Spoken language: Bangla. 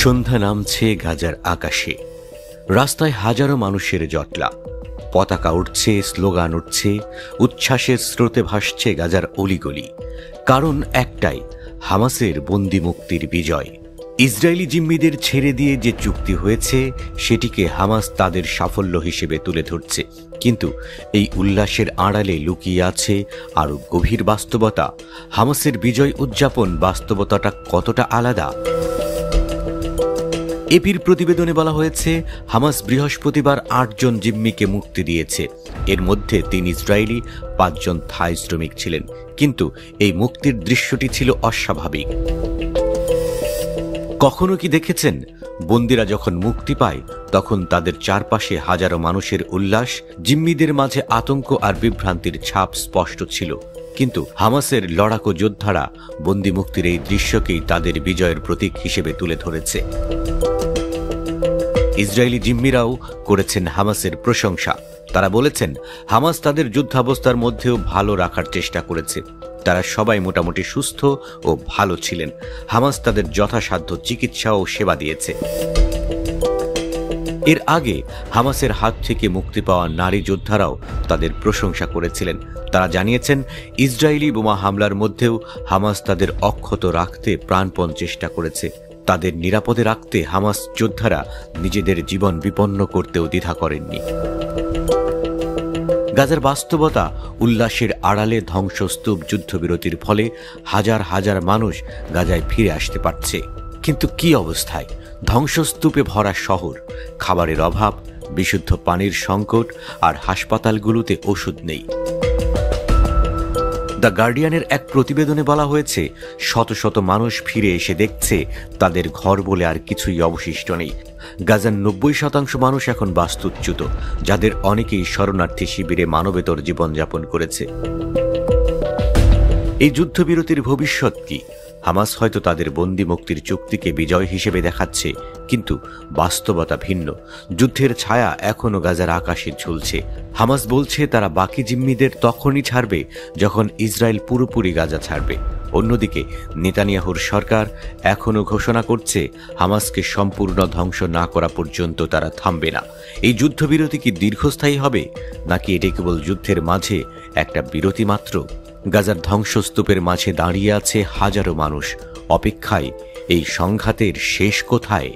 সন্ধ্যা নামছে গাজার আকাশে। রাস্তায় হাজারো মানুষের জটলা, পতাকা উঠছে, স্লোগান উঠছে, উচ্ছ্বাসের স্রোতে ভাসছে গাজার অলিগলি। কারণ একটাই, হামাসের বন্দি মুক্তির বিজয়। ইসরায়েলি জিম্মিদের ছেড়ে দিয়ে যে চুক্তি হয়েছে সেটিকে হামাস তাদের সাফল্য হিসেবে তুলে ধরছে, কিন্তু এই উল্লাসের আড়ালে লুকিয়ে আছে আরও গভীর বাস্তবতা। হামাসের বিজয় উদযাপন বাস্তবতাটা কতটা আলাদা? এপির প্রতিবেদনে বলা হয়েছে, হামাস বৃহস্পতিবার ৮ জন জিম্মিকে মুক্তি দিয়েছে। এর মধ্যে ৩ ইসরায়েলি, ৫ জন থাই শ্রমিক ছিলেন। কিন্তু এই মুক্তির দৃশ্যটি ছিল অস্বাভাবিক। কখনো কি দেখেছেন, বন্দিরা যখন মুক্তি পায় তখন তাদের চারপাশে হাজারো মানুষের উল্লাস, জিম্মিদের মাঝে আতঙ্ক আর বিভ্রান্তির ছাপ স্পষ্ট ছিল। কিন্তু হামাসের লড়াকু যোদ্ধারা বন্দি মুক্তির এই দৃশ্যকেই তাদের বিজয়ের প্রতীক হিসেবে তুলে ধরেছে। ইসরায়েলি জিম্মিরাও করেছেন হামাসের প্রশংসা। তারা বলেছেন, হামাস তাদের যুদ্ধাবস্থার মধ্যেও ভালো রাখার চেষ্টা করেছে। তারা সবাই মোটামুটি সুস্থ ও ভালো ছিলেন। হামাস তাদের যথাসাধ্য চিকিৎসা ও সেবা দিয়েছে। এর আগে হামাসের হাত থেকে মুক্তি পাওয়া নারী যোদ্ধারাও তাদের প্রশংসা করেছিলেন। তারা জানিয়েছেন, ইসরায়েলি বোমা হামলার মধ্যেও হামাস তাদের অক্ষত রাখতে প্রাণপণ চেষ্টা করেছে। তাদের নিরাপদে রাখতে হামাস যোদ্ধারা নিজেদের জীবন বিপন্ন করতেও দ্বিধা করেননি। গাজার বাস্তবতা, উল্লাসের আড়ালে ধ্বংসস্তূপ। যুদ্ধবিরতির ফলে হাজার হাজার মানুষ গাজায় ফিরে আসতে পারছে, কিন্তু কি অবস্থায়? ধ্বংসস্তূপে ভরা শহর, খাবারের অভাব, বিশুদ্ধ পানির সংকট, আর হাসপাতালগুলোতে ওষুধ নেই। দ্য গার্ডিয়ানের এক প্রতিবেদনে বলা হয়েছে, শত শত মানুষ ফিরে এসে দেখছে তাদের ঘর বলে আর কিছুই অবশিষ্ট নেই। গাজার ৯০% মানুষ এখন বাস্তুচ্যুত, যাদের অনেকেই শরণার্থী শিবিরে মানবেতর জীবনযাপন করেছে। এই যুদ্ধবিরতির ভবিষ্যৎ কি? হামাস হয়তো তাদের বন্দি মুক্তির চুক্তিকে বিজয় হিসেবে দেখাচ্ছে, কিন্তু বাস্তবতা ভিন্ন। যুদ্ধের ছায়া এখনও গাজার আকাশে ঝুলছে। হামাস বলছে তারা বাকি জিম্মিদের তখনই ছাড়বে যখন ইসরায়েল পুরোপুরি গাজা ছাড়বে। অন্যদিকে নেতানিয়াহুর সরকার এখনও ঘোষণা করছে, হামাসকে সম্পূর্ণ ধ্বংস না করা পর্যন্ত তারা থামবে না। এই যুদ্ধবিরতি কি দীর্ঘস্থায়ী হবে, নাকি এটি কেবল যুদ্ধের মাঝে একটা বিরতি মাত্র? গাজার ধ্বংসস্তূপের মাঝে দাঁড়িয়ে আছে হাজারো মানুষ, অপেক্ষায় এই সংঘাতের শেষ কোথায়।